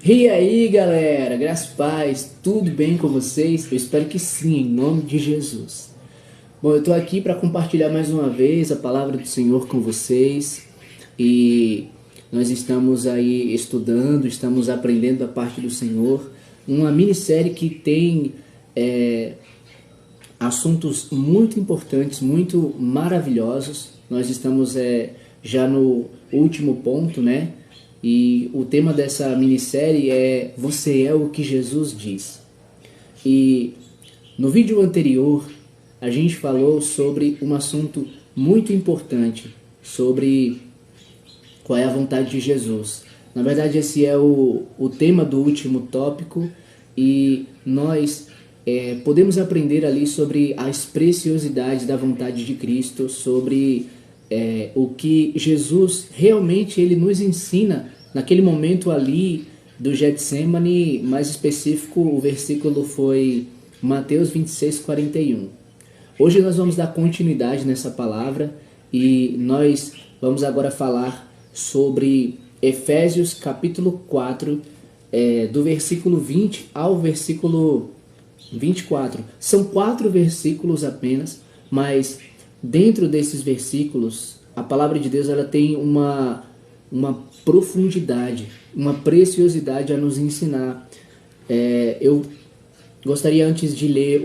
E aí galera, graças e paz, tudo bem com vocês? Eu espero que sim, em nome de Jesus. Bom, eu estou aqui para compartilhar mais uma vez a palavra do Senhor com vocês e nós estamos aí estudando, estamos aprendendo da parte do Senhor, uma minissérie que tem assuntos muito importantes, muito maravilhosos. Nós estamos já no último ponto, né? E o tema dessa minissérie é Você é o que Jesus diz. E no vídeo anterior a gente falou sobre um assunto muito importante, sobre qual é a vontade de Jesus. Na verdade esse é o tema do último tópico e nós podemos aprender ali sobre as preciosidades da vontade de Cristo, sobre o que Jesus realmente ele nos ensina naquele momento ali do Getsemane, mais específico o versículo foi Mateus 26:41. Hoje nós vamos dar continuidade nessa palavra e nós vamos agora falar sobre Efésios capítulo 4, do versículo 20 ao versículo 24. São 4 versículos apenas, mas dentro desses versículos a palavra de Deus ela tem uma profundidade, uma preciosidade a nos ensinar. Eu gostaria antes de ler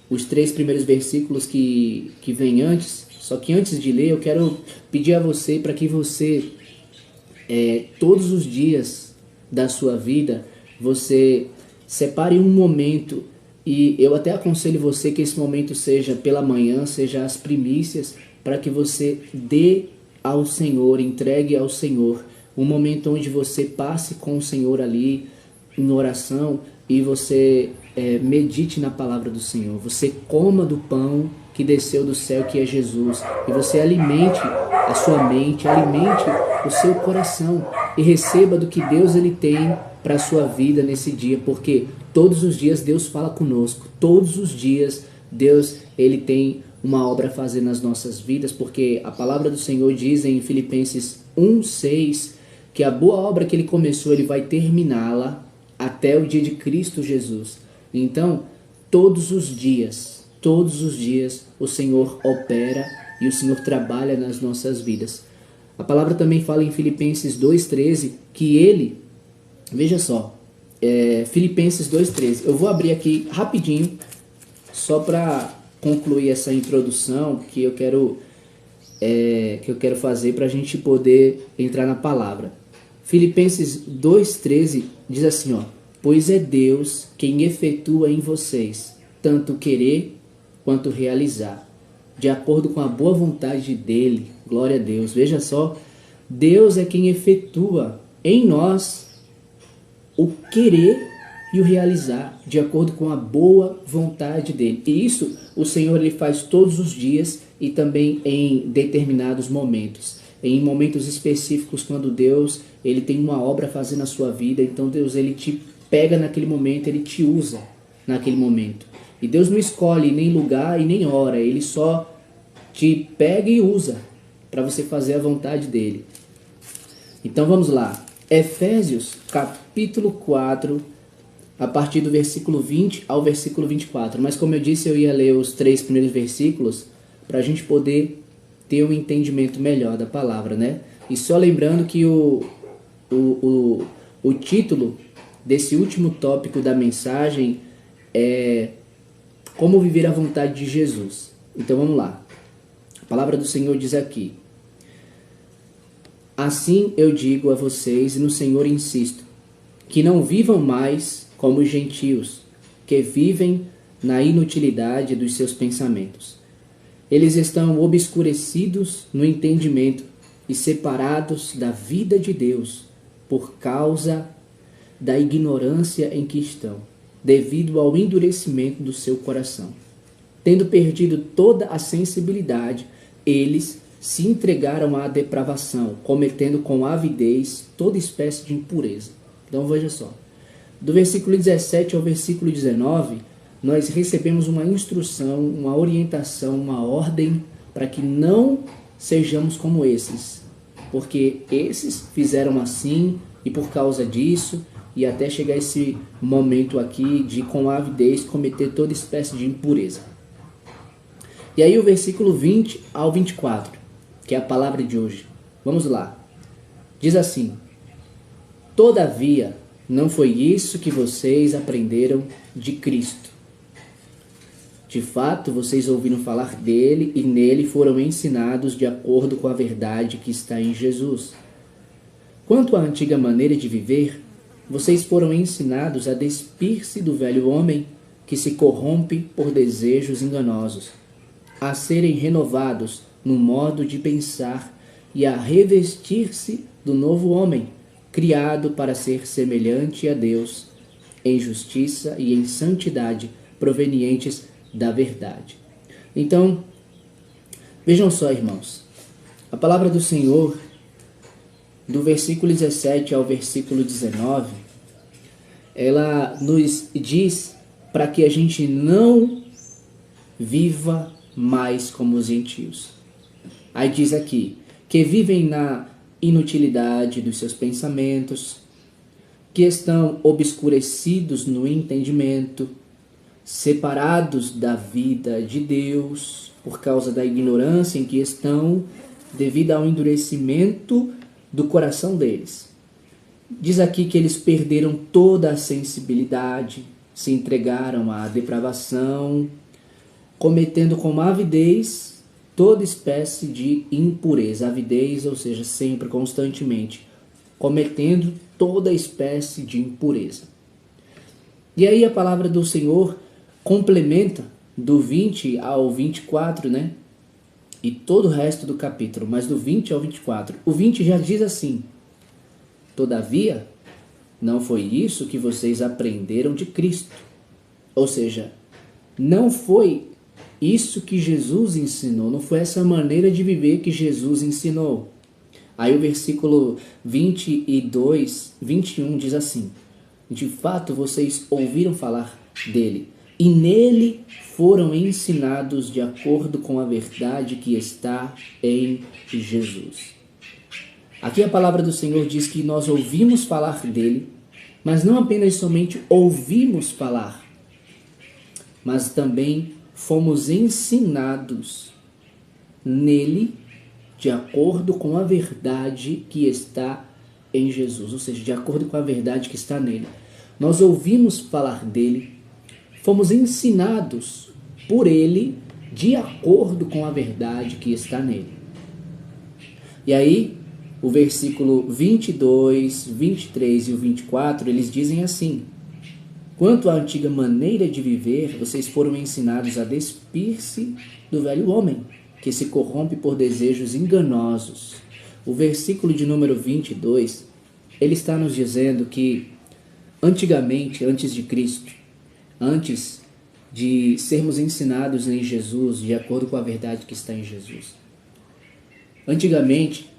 os 3 primeiros versículos que vêm antes, só que antes de ler eu quero pedir a você para que você, todos os dias da sua vida, você separe um momento, e eu até aconselho você que esse momento seja pela manhã, seja as primícias, para que você dê ao Senhor, entregue ao Senhor, um momento onde você passe com o Senhor ali em oração e você medite na palavra do Senhor, você coma do pão que desceu do céu, que é Jesus, e você alimente a sua mente, alimente o seu coração e receba do que Deus ele tem para a sua vida nesse dia, porque todos os dias Deus fala conosco, todos os dias Deus ele tem uma obra a fazer nas nossas vidas, porque a palavra do Senhor diz em Filipenses 1:6 que a boa obra que ele começou, ele vai terminá-la até o dia de Cristo Jesus. Então, todos os dias, o Senhor opera e o Senhor trabalha nas nossas vidas. A palavra também fala em Filipenses 2:13 que ele, veja só, Filipenses 2:13, eu vou abrir aqui rapidinho, só para concluir essa introdução que eu quero fazer para a gente poder entrar na palavra. Filipenses 2:13 diz assim, ó: pois é Deus quem efetua em vocês tanto querer quanto realizar, de acordo com a boa vontade dele. Glória a Deus. Veja só, Deus é quem efetua em nós o querer e o realizar, de acordo com a boa vontade dele. E isso o Senhor ele faz todos os dias e também em determinados momentos. Em momentos específicos, quando Deus ele tem uma obra a fazer na sua vida, então Deus ele te pega naquele momento, ele te usa naquele momento. E Deus não escolhe nem lugar e nem hora, ele só te pega e usa para você fazer a vontade dele. Então vamos lá. Efésios capítulo 4, a partir do versículo 20 ao versículo 24. Mas como eu disse, eu ia ler os 3 primeiros versículos para a gente poder ter um entendimento melhor da palavra, né? E só lembrando que o título desse último tópico da mensagem é Como Viver a Vontade de Jesus. Então vamos lá. A palavra do Senhor diz aqui: assim eu digo a vocês e no Senhor insisto, que não vivam mais como os gentios, que vivem na inutilidade dos seus pensamentos. Eles estão obscurecidos no entendimento e separados da vida de Deus por causa da ignorância em que estão, devido ao endurecimento do seu coração. Tendo perdido toda a sensibilidade, eles se entregaram à depravação, cometendo com avidez toda espécie de impureza. Então veja só, do versículo 17 ao versículo 19, nós recebemos uma instrução, uma orientação, uma ordem para que não sejamos como esses, porque esses fizeram assim e por causa disso, e até chegar esse momento aqui de com avidez cometer toda espécie de impureza. E aí o versículo 20 ao 24, que é a palavra de hoje. Vamos lá. Diz assim: Todavia, não foi isso que vocês aprenderam de Cristo. De fato, vocês ouviram falar dele e nele foram ensinados de acordo com a verdade que está em Jesus. Quanto à antiga maneira de viver, vocês foram ensinados a despir-se do velho homem que se corrompe por desejos enganosos, a serem renovados no modo de pensar e a revestir-se do novo homem, criado para ser semelhante a Deus, em justiça e em santidade provenientes da verdade. Então, vejam só, irmãos, a palavra do Senhor, do versículo 17 ao versículo 19, ela nos diz para que a gente não viva mais como os gentios. Aí diz aqui, que vivem na inutilidade dos seus pensamentos, que estão obscurecidos no entendimento, separados da vida de Deus por causa da ignorância em que estão, devido ao endurecimento do coração deles. Diz aqui que eles perderam toda a sensibilidade, se entregaram à depravação, cometendo com avidez toda espécie de impureza. Avidez, ou seja, sempre, constantemente, cometendo toda espécie de impureza. E aí a palavra do Senhor complementa do 20 ao 24, né? E todo o resto do capítulo, mas do 20 ao 24. O 20 já diz assim: Todavia, não foi isso que vocês aprenderam de Cristo. Ou seja, não foi isso que Jesus ensinou, não foi essa maneira de viver que Jesus ensinou. Aí o versículo 22, 21 diz assim: De fato, vocês ouviram falar dele, e nele foram ensinados de acordo com a verdade que está em Jesus. Aqui a palavra do Senhor diz que nós ouvimos falar dele, mas não apenas somente ouvimos falar, mas também fomos ensinados nele de acordo com a verdade que está em Jesus, ou seja, de acordo com a verdade que está nele. Nós ouvimos falar dele, fomos ensinados por ele de acordo com a verdade que está nele. E aí, o versículo 22, 23 e o 24, eles dizem assim: Quanto à antiga maneira de viver, vocês foram ensinados a despir-se do velho homem, que se corrompe por desejos enganosos. O versículo de número 22, ele está nos dizendo que antigamente, antes de Cristo, antes de sermos ensinados em Jesus, de acordo com a verdade que está em Jesus, antigamente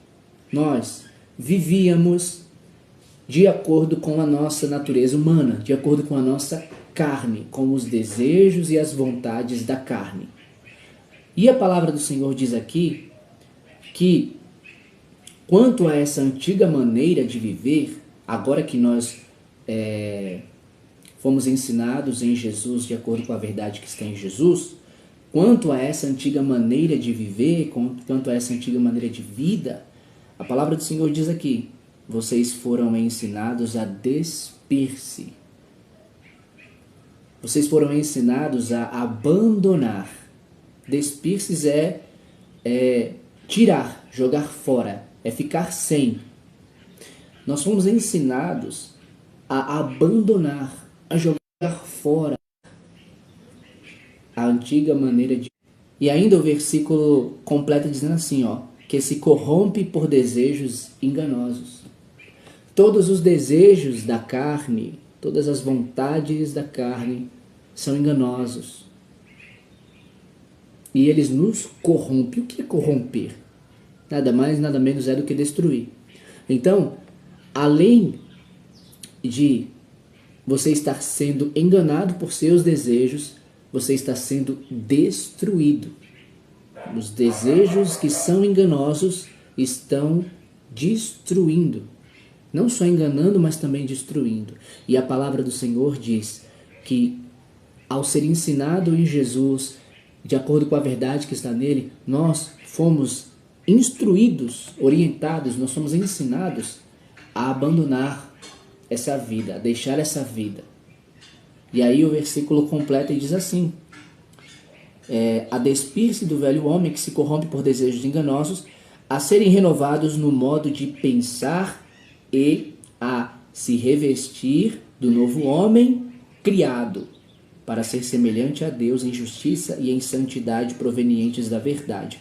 nós vivíamos de acordo com a nossa natureza humana, de acordo com a nossa carne, com os desejos e as vontades da carne. E a palavra do Senhor diz aqui que, quanto a essa antiga maneira de viver, agora que nós fomos ensinados em Jesus, de acordo com a verdade que está em Jesus, quanto a essa antiga maneira de viver, quanto a essa antiga maneira de vida, a palavra do Senhor diz aqui: vocês foram ensinados a despir-se. Vocês foram ensinados a abandonar. Despir-se é tirar, jogar fora, é ficar sem. Nós fomos ensinados a abandonar, a jogar fora a antiga maneira de... E ainda o versículo completa dizendo assim, que se corrompe por desejos enganosos. Todos os desejos da carne, todas as vontades da carne são enganosos. E eles nos corrompem. O que é corromper? Nada mais, nada menos é do que destruir. Então, além de você estar sendo enganado por seus desejos, você está sendo destruído. Os desejos que são enganosos estão destruindo. não só enganando, mas também destruindo. E a palavra do Senhor diz que ao ser ensinado em Jesus, de acordo com a verdade que está nele, nós fomos instruídos, orientados, nós somos ensinados a abandonar essa vida, a deixar essa vida. E aí o versículo completa e diz assim: a despir-se do velho homem que se corrompe por desejos enganosos, a serem renovados no modo de pensar e a se revestir do novo homem criado para ser semelhante a Deus em justiça e em santidade provenientes da verdade.